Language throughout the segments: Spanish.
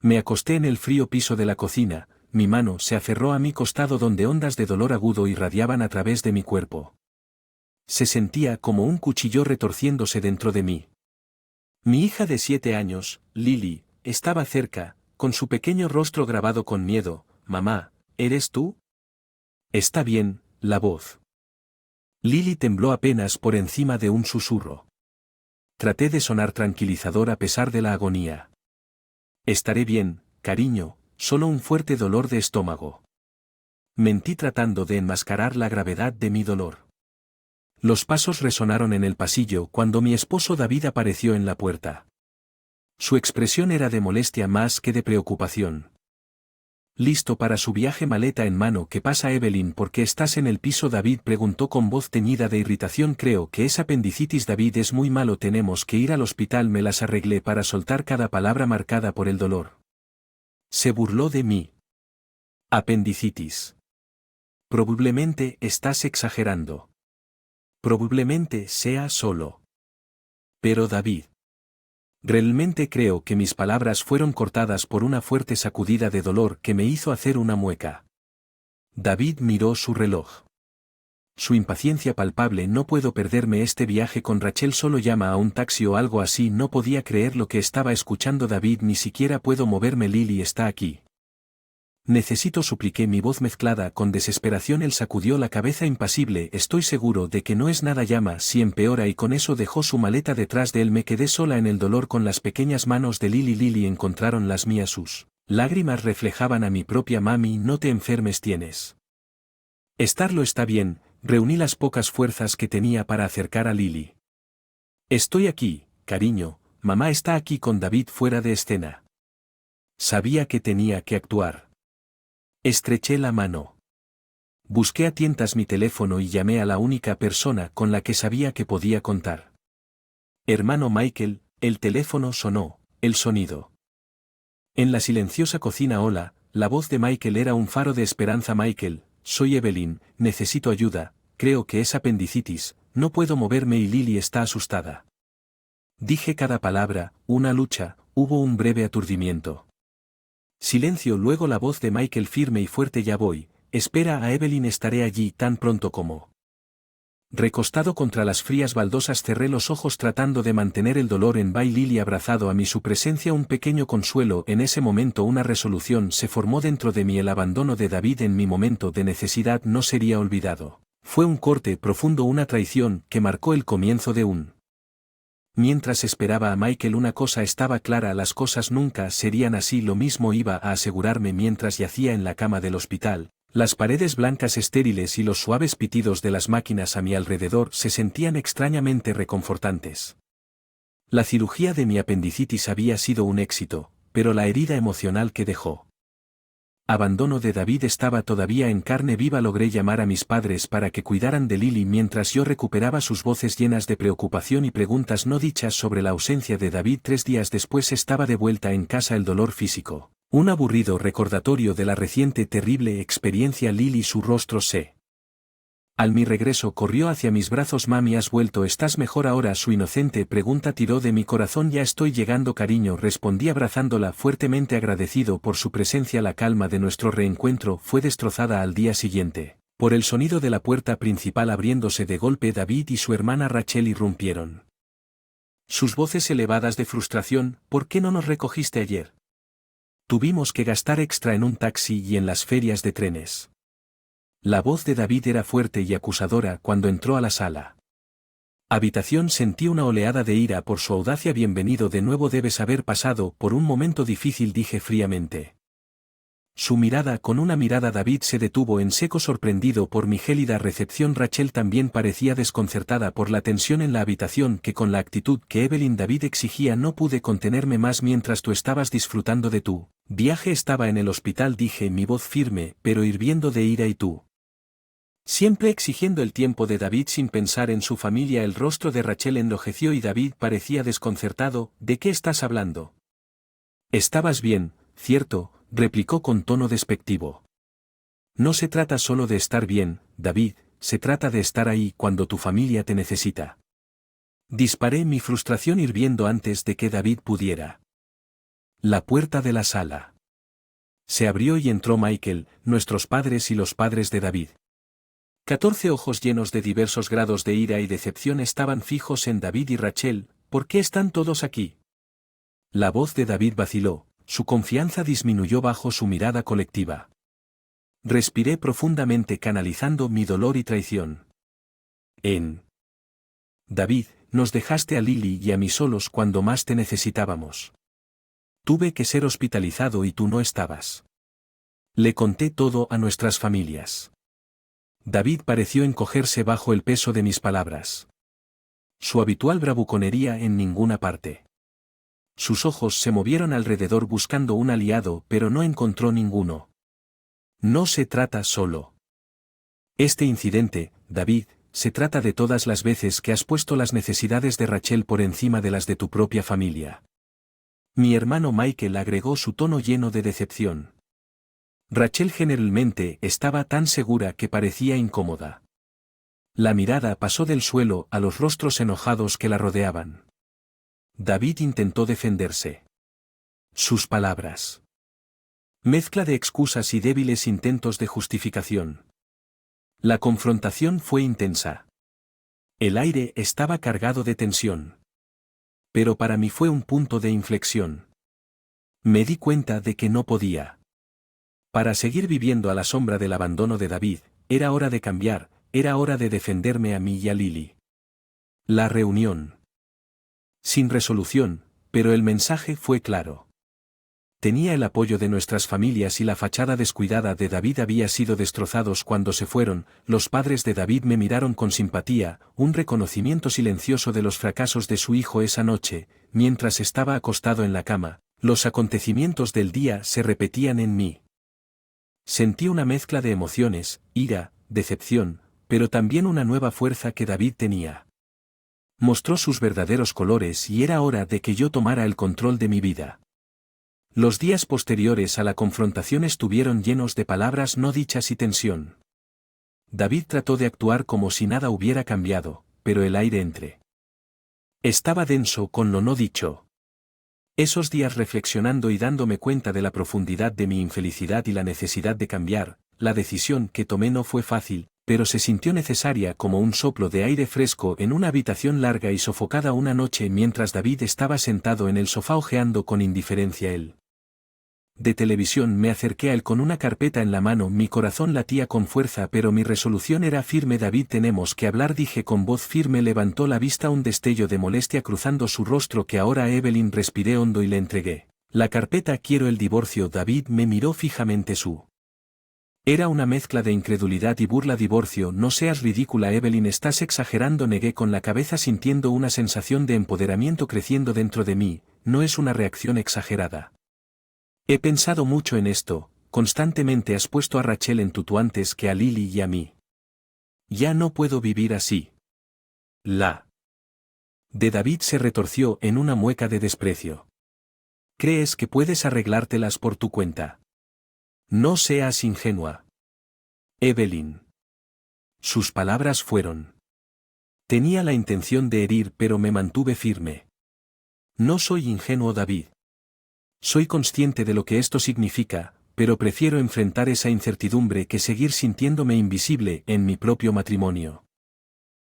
Me acosté en el frío piso de la cocina, mi mano se aferró a mi costado donde ondas de dolor agudo irradiaban a través de mi cuerpo. Se sentía como un cuchillo retorciéndose dentro de mí. Mi hija de 7 años, Lily, estaba cerca, con su pequeño rostro grabado con miedo. «Mamá, ¿eres tú?» «Está bien», la voz. Lily tembló apenas por encima de un susurro. Traté de sonar tranquilizador a pesar de la agonía. «Estaré bien, cariño, solo un fuerte dolor de estómago». Mentí tratando de enmascarar la gravedad de mi dolor. Los pasos resonaron en el pasillo cuando mi esposo David apareció en la puerta. Su expresión era de molestia más que de preocupación. «¿Listo para su viaje, maleta en mano? ¿Qué pasa, Evelyn? ¿Por qué estás en el piso?» David preguntó con voz teñida de irritación. «Creo que es apendicitis, David, es muy malo, tenemos que ir al hospital». Me las arreglé para soltar cada palabra marcada por el dolor. Se burló de mí. «Apendicitis. Probablemente estás exagerando. Probablemente sea solo». «Pero David». Realmente creo que mis palabras fueron cortadas por una fuerte sacudida de dolor que me hizo hacer una mueca. David miró su reloj. Su impaciencia palpable. «No puedo perderme este viaje con Rachel, solo llama a un taxi o algo así». No podía creer lo que estaba escuchando. «David, ni siquiera puedo moverme. Lily está aquí. Necesito», supliqué, mi voz mezclada con desesperación. Él sacudió la cabeza impasible. «Estoy seguro de que no es nada, llama si empeora». Y con eso dejó su maleta detrás de él. Me quedé sola en el dolor con las pequeñas manos de Lily. Lily encontraron las mías. Sus lágrimas reflejaban a mi propia mami. «No te enfermes, tienes estarlo, está bien». Reuní las pocas fuerzas que tenía para acercar a Lily. «Estoy aquí, cariño, mamá está aquí con David fuera de escena». Sabía que tenía que actuar. Estreché la mano. Busqué a tientas mi teléfono y llamé a la única persona con la que sabía que podía contar. «Hermano Michael». El teléfono sonó, el sonido. En la silenciosa cocina. «Hola». La voz de Michael era un faro de esperanza. «Michael, soy Evelyn, necesito ayuda, creo que es apendicitis, no puedo moverme». Y Lily está asustada. Dije cada palabra. «Una lucha». Hubo un breve aturdimiento. Silencio, luego la voz de Michael firme y fuerte: «Ya voy, espera a Evelyn, estaré allí tan pronto como». Recostado contra las frías baldosas cerré los ojos tratando de mantener el dolor en vilo. Lily abrazado a mí, su presencia un pequeño consuelo. En ese momento una resolución se formó dentro de mí: el abandono de David en mi momento de necesidad no sería olvidado. Fue un corte profundo, una traición que marcó el comienzo de un... Mientras esperaba a Michael, una cosa estaba clara: las cosas nunca serían así. Lo mismo iba a asegurarme mientras yacía en la cama del hospital. Las paredes blancas estériles y los suaves pitidos de las máquinas a mi alrededor se sentían extrañamente reconfortantes. La cirugía de mi apendicitis había sido un éxito, pero la herida emocional que dejó. Abandono de David estaba todavía en carne viva. Logré llamar a mis padres para que cuidaran de Lily mientras yo recuperaba sus voces llenas de preocupación y preguntas no dichas sobre la ausencia de David. 3 días después estaba de vuelta en casa. El dolor físico, un aburrido recordatorio de la reciente terrible experiencia. Lily, su rostro se... Al mi regreso corrió hacia mis brazos. «Mami, ¿has vuelto? ¿Estás mejor ahora?» Su inocente pregunta tiró de mi corazón. «Ya estoy llegando, cariño», respondí abrazándola fuertemente, agradecido por su presencia. La calma de nuestro reencuentro fue destrozada al día siguiente por el sonido de la puerta principal abriéndose de golpe. David y su hermana Rachel irrumpieron. Sus voces elevadas de frustración: «¿Por qué no nos recogiste ayer? Tuvimos que gastar extra en un taxi y en las ferias de trenes». La voz de David era fuerte y acusadora cuando entró a la sala. Habitación. Sentí una oleada de ira por su audacia. «Bienvenido de nuevo, debes haber pasado por un momento difícil», dije fríamente. Su mirada, con una mirada. David se detuvo en seco, sorprendido por mi gélida recepción. Rachel también parecía desconcertada por la tensión en la habitación que con la actitud que Evelyn David exigía. «No pude contenerme más mientras tú estabas disfrutando de tu viaje. Estaba en el hospital», dije, mi voz firme pero hirviendo de ira. «Y tú siempre exigiendo el tiempo de David sin pensar en su familia». El rostro de Rachel enrojeció y David parecía desconcertado. «¿De qué estás hablando? Estabas bien, ¿cierto?», replicó con tono despectivo. «No se trata solo de estar bien, David, se trata de estar ahí cuando tu familia te necesita». Disparé, mi frustración hirviendo antes de que David pudiera La puerta de la sala se abrió y entró Michael, nuestros padres y los padres de David. 14 ojos llenos de diversos grados de ira y decepción estaban fijos en David y Rachel. ¿Por qué están todos aquí? La voz de David vaciló, su confianza disminuyó bajo su mirada colectiva. Respiré profundamente canalizando mi dolor y traición. David, nos dejaste a Lily y a mí solos cuando más te necesitábamos. Tuve que ser hospitalizado y tú no estabas. Le conté todo a nuestras familias. David pareció encogerse bajo el peso de mis palabras. Su habitual bravuconería en ninguna parte. Sus ojos se movieron alrededor buscando un aliado, pero no encontró ninguno. No se trata solo. Este incidente, David, se trata de todas las veces que has puesto las necesidades de Rachel por encima de las de tu propia familia. Mi hermano Michael agregó su tono lleno de decepción. Rachel generalmente estaba tan segura que parecía incómoda. La mirada pasó del suelo a los rostros enojados que la rodeaban. David intentó defenderse. Sus palabras. Mezcla de excusas y débiles intentos de justificación. La confrontación fue intensa. El aire estaba cargado de tensión. Pero para mí fue un punto de inflexión. Me di cuenta de que no podía. Para seguir viviendo a la sombra del abandono de David, era hora de cambiar, era hora de defenderme a mí y a Lily. La reunión. Sin resolución, pero el mensaje fue claro. Tenía el apoyo de nuestras familias y la fachada descuidada de David había sido destrozados cuando se fueron. Los padres de David me miraron con simpatía, un reconocimiento silencioso de los fracasos de su hijo esa noche, mientras estaba acostado en la cama. Los acontecimientos del día se repetían en mí. Sentí una mezcla de emociones, ira, decepción, pero también una nueva fuerza que David tenía. Mostró sus verdaderos colores y era hora de que yo tomara el control de mi vida. Los días posteriores a la confrontación estuvieron llenos de palabras no dichas y tensión. David trató de actuar como si nada hubiera cambiado, pero el aire estaba denso con lo no dicho. Esos días reflexionando y dándome cuenta de la profundidad de mi infelicidad y la necesidad de cambiar, la decisión que tomé no fue fácil, pero se sintió necesaria como un soplo de aire fresco en una habitación larga y sofocada una noche mientras David estaba sentado en el sofá hojeando con indiferencia de televisión. Me acerqué a él con una carpeta en la mano, mi corazón latía con fuerza pero mi resolución era firme. David, tenemos que hablar, dije con voz firme. Levantó la vista, un destello de molestia cruzando su rostro. Que ahora, Evelyn? Respiré hondo y le entregué la carpeta. Quiero el divorcio. David me miró fijamente. Era una mezcla de incredulidad y burla. Divorcio, no seas ridícula, Evelyn, estás exagerando. Negué con la cabeza sintiendo una sensación de empoderamiento creciendo dentro de mí. No es una reacción exagerada. He pensado mucho en esto, constantemente has puesto a Rachel en tu antes que a Lily y a mí. Ya no puedo vivir así. La de David se retorció en una mueca de desprecio. ¿Crees que puedes arreglártelas por tu cuenta? No seas ingenua, Evelyn. Sus palabras fueron. Tenía la intención de herir pero me mantuve firme. No soy ingenuo, David. Soy consciente de lo que esto significa, pero prefiero enfrentar esa incertidumbre que seguir sintiéndome invisible en mi propio matrimonio.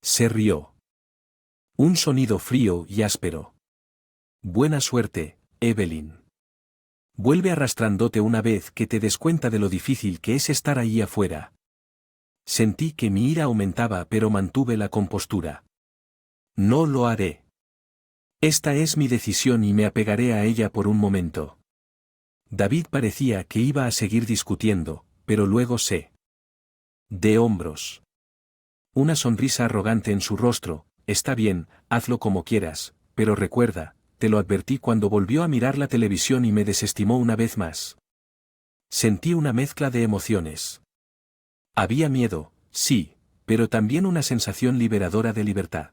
Se rió. Un sonido frío y áspero. Buena suerte, Evelyn. Vuelve arrastrándote una vez que te des cuenta de lo difícil que es estar ahí afuera. Sentí que mi ira aumentaba pero mantuve la compostura. No lo haré. Esta es mi decisión y me apegaré a ella por un momento. David parecía que iba a seguir discutiendo, pero luego se de hombros. Una sonrisa arrogante en su rostro. Está bien, hazlo como quieras, pero recuerda, te lo advertí cuando volvió a mirar la televisión y me desestimó una vez más. Sentí una mezcla de emociones. Había miedo, sí, pero también una sensación liberadora de libertad.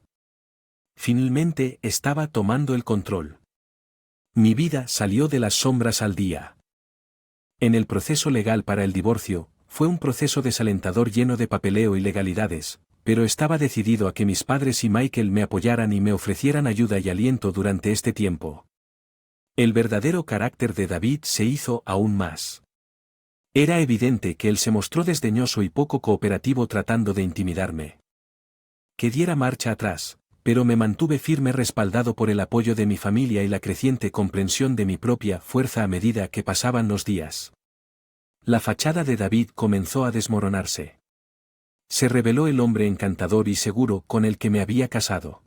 Finalmente estaba tomando el control. Mi vida salió de las sombras al día. En el proceso legal para el divorcio, fue un proceso desalentador lleno de papeleo y legalidades, pero estaba decidido a que mis padres y Michael me apoyaran y me ofrecieran ayuda y aliento durante este tiempo. El verdadero carácter de David se hizo aún más. Era evidente que él se mostró desdeñoso y poco cooperativo tratando de intimidarme. Que diera marcha atrás, pero me mantuve firme respaldado por el apoyo de mi familia y la creciente comprensión de mi propia fuerza a medida que pasaban los días. La fachada de David comenzó a desmoronarse. Se reveló el hombre encantador y seguro con el que me había casado.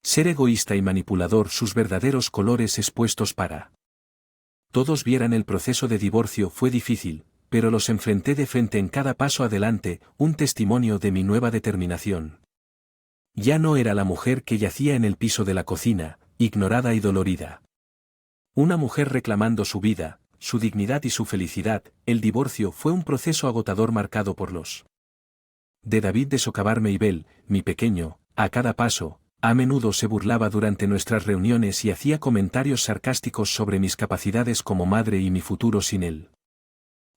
Ser egoísta y manipulador, sus verdaderos colores expuestos para todos vieran el proceso de divorcio fue difícil, pero los enfrenté de frente en cada paso adelante, un testimonio de mi nueva determinación. Ya no era la mujer que yacía en el piso de la cocina, ignorada y dolorida. Una mujer reclamando su vida, su dignidad y su felicidad. El divorcio fue un proceso agotador marcado por los de David de socavarme y Bel, mi pequeño, a cada paso. A menudo se burlaba durante nuestras reuniones y hacía comentarios sarcásticos sobre mis capacidades como madre y mi futuro sin él.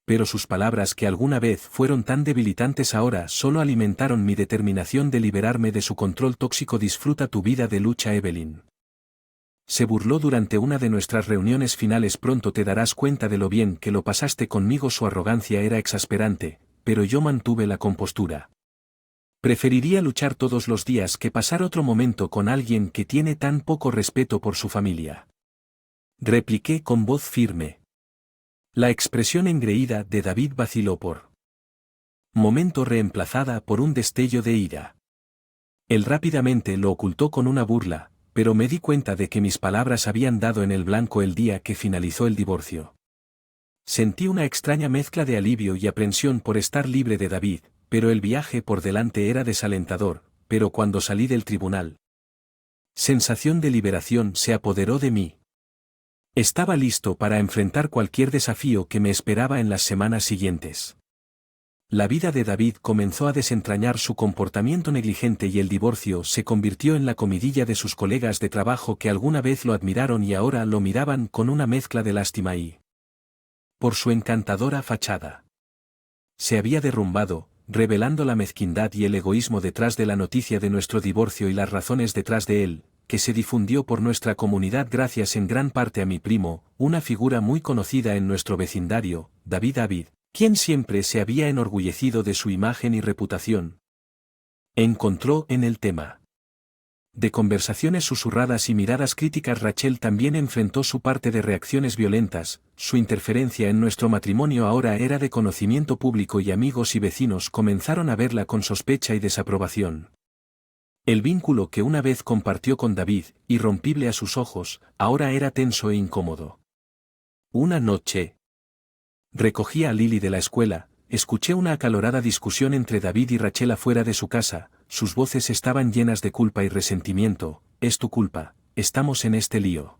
Pero sus palabras, que alguna vez fueron tan debilitantes, ahora solo alimentaron mi determinación de liberarme de su control tóxico. Disfruta tu vida de lucha, Evelyn. Se burló durante una de nuestras reuniones finales. Pronto te darás cuenta de lo bien que lo pasaste conmigo. Su arrogancia era exasperante, pero yo mantuve la compostura. Preferiría luchar todos los días que pasar otro momento con alguien que tiene tan poco respeto por su familia. Repliqué con voz firme. La expresión engreída de David vaciló por momento, reemplazada por un destello de ira. Él rápidamente lo ocultó con una burla, pero me di cuenta de que mis palabras habían dado en el blanco el día que finalizó el divorcio. Sentí una extraña mezcla de alivio y aprensión por estar libre de David, pero el viaje por delante era desalentador. Pero cuando salí del tribunal, sensación de liberación se apoderó de mí. Estaba listo para enfrentar cualquier desafío que me esperaba en las semanas siguientes. La vida de David comenzó a desentrañar su comportamiento negligente y el divorcio se convirtió en la comidilla de sus colegas de trabajo, que alguna vez lo admiraron y ahora lo miraban con una mezcla de lástima y por su encantadora fachada. Se había derrumbado, revelando la mezquindad y el egoísmo detrás de la noticia de nuestro divorcio y las razones detrás de él, que se difundió por nuestra comunidad gracias en gran parte a mi primo, una figura muy conocida en nuestro vecindario, David, quien siempre se había enorgullecido de su imagen y reputación. Encontró en el tema de conversaciones susurradas y miradas críticas. Rachel también enfrentó su parte de reacciones violentas. Su interferencia en nuestro matrimonio ahora era de conocimiento público y amigos y vecinos comenzaron a verla con sospecha y desaprobación. El vínculo que una vez compartió con David, irrompible a sus ojos, ahora era tenso e incómodo. Una noche recogí a Lily de la escuela. Escuché una acalorada discusión entre David y Rachel afuera de su casa. Sus voces estaban llenas de culpa y resentimiento. Es tu culpa, estamos en este lío.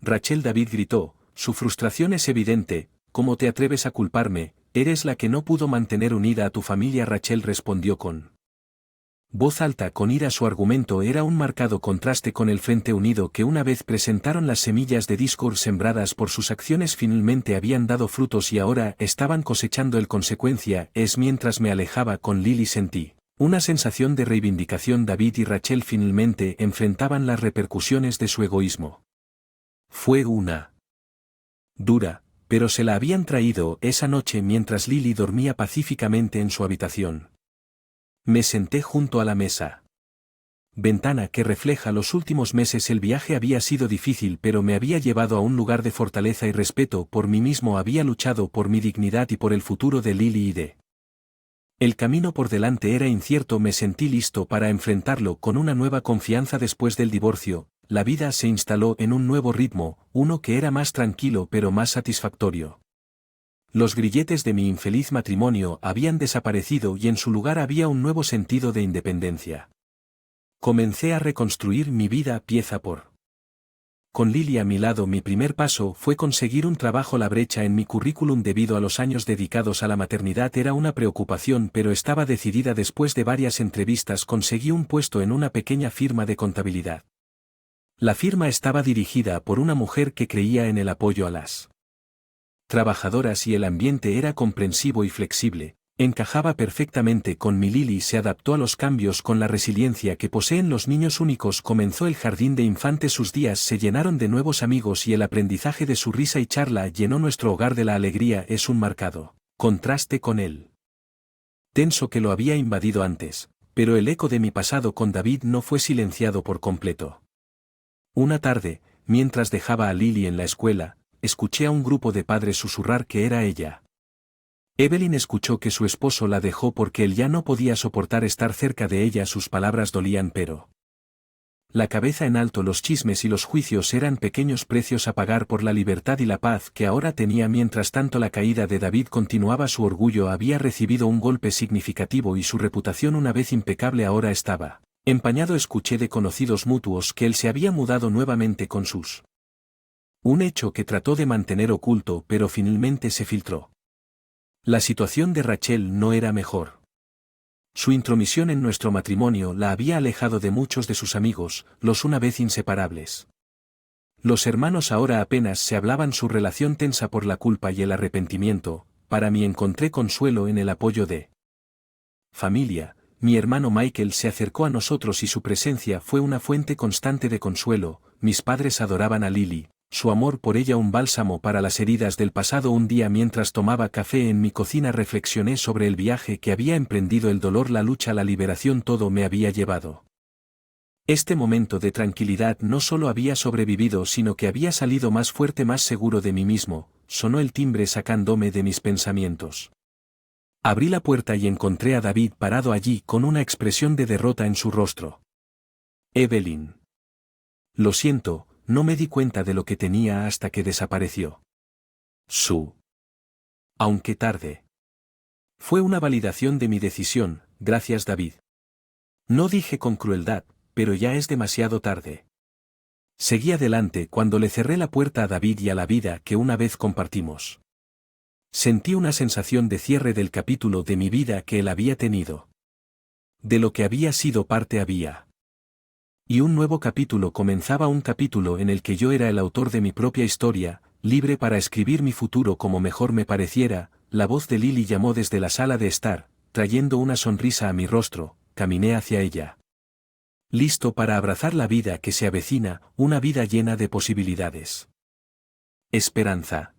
Rachel, David gritó, su frustración es evidente. ¿Cómo te atreves a culparme? Eres la que no pudo mantener unida a tu familia. Rachel respondió con voz alta con ira. Su argumento era un marcado contraste con el Frente Unido que una vez presentaron. Las semillas de discord sembradas por sus acciones finalmente habían dado frutos y ahora estaban cosechando el consecuencia. Mientras me alejaba con Lily sentí una sensación de reivindicación. David y Rachel finalmente enfrentaban las repercusiones de su egoísmo. Fue una dura, pero se la habían traído esa noche mientras Lily dormía pacíficamente en su habitación. Me senté junto a la mesa. Ventana que refleja los últimos meses. El viaje había sido difícil, pero me había llevado a un lugar de fortaleza y respeto por mí mismo. Había luchado por mi dignidad y por el futuro de Lily y de el camino por delante era incierto. Me sentí listo para enfrentarlo con una nueva confianza. Después del divorcio, la vida se instaló en un nuevo ritmo, uno que era más tranquilo pero más satisfactorio. Los grilletes de mi infeliz matrimonio habían desaparecido y en su lugar había un nuevo sentido de independencia. Comencé a reconstruir mi vida pieza por con Lily a mi lado. Mi primer paso fue conseguir un trabajo. La brecha en mi currículum debido a los años dedicados a la maternidad era una preocupación, pero estaba decidida. Después de varias entrevistas conseguí un puesto en una pequeña firma de contabilidad. La firma estaba dirigida por una mujer que creía en el apoyo a las trabajadoras y el ambiente era comprensivo y flexible. Encajaba perfectamente con mi Lily, se adaptó a los cambios con la resiliencia que poseen los niños únicos. Comenzó el jardín de infantes, sus días se llenaron de nuevos amigos y el aprendizaje de su risa y charla llenó nuestro hogar de la alegría. Es un marcado contraste con él tenso que lo había invadido antes, pero el eco de mi pasado con David no fue silenciado por completo. Una tarde, mientras dejaba a Lily en la escuela, escuché a un grupo de padres susurrar que era ella. Evelyn escuchó que su esposo la dejó porque él ya no podía soportar estar cerca de ella. Sus palabras dolían, pero la cabeza en alto, los chismes y los juicios eran pequeños precios a pagar por la libertad y la paz que ahora tenía. Mientras tanto, la caída de David continuaba. Su orgullo había recibido un golpe significativo y su reputación, una vez impecable, ahora estaba empañado. Escuché de conocidos mutuos que él se había mudado nuevamente con sus. Un hecho que trató de mantener oculto, pero finalmente se filtró. La situación de Rachel no era mejor. Su intromisión en nuestro matrimonio la había alejado de muchos de sus amigos, los una vez inseparables. Los hermanos ahora apenas se hablaban, su relación tensa por la culpa y el arrepentimiento. Para mí encontré consuelo en el apoyo de familia. Mi hermano Michael se acercó a nosotros y su presencia fue una fuente constante de consuelo. Mis padres adoraban a Lily, su amor por ella un bálsamo para las heridas del pasado. Un día, mientras tomaba café en mi cocina, reflexioné sobre el viaje que había emprendido, el dolor, la lucha, la liberación, todo me había llevado. Este momento de tranquilidad no solo había sobrevivido, sino que había salido más fuerte, más seguro de mí mismo. Sonó el timbre sacándome de mis pensamientos. Abrí la puerta y encontré a David parado allí con una expresión de derrota en su rostro. Evelyn. Lo siento, no me di cuenta de lo que tenía hasta que desapareció. Aunque tarde. Fue una validación de mi decisión. Gracias, David. No dije con crueldad, pero ya es demasiado tarde. Seguí adelante cuando le cerré la puerta a David y a la vida que una vez compartimos. Sentí una sensación de cierre del capítulo de mi vida que él había tenido. De lo que había sido parte había. Y un nuevo capítulo comenzaba, un capítulo en el que yo era el autor de mi propia historia, libre para escribir mi futuro como mejor me pareciera. La voz de Lily llamó desde la sala de estar, trayendo una sonrisa a mi rostro. Caminé hacia ella. Listo para abrazar la vida que se avecina, una vida llena de posibilidades. Esperanza.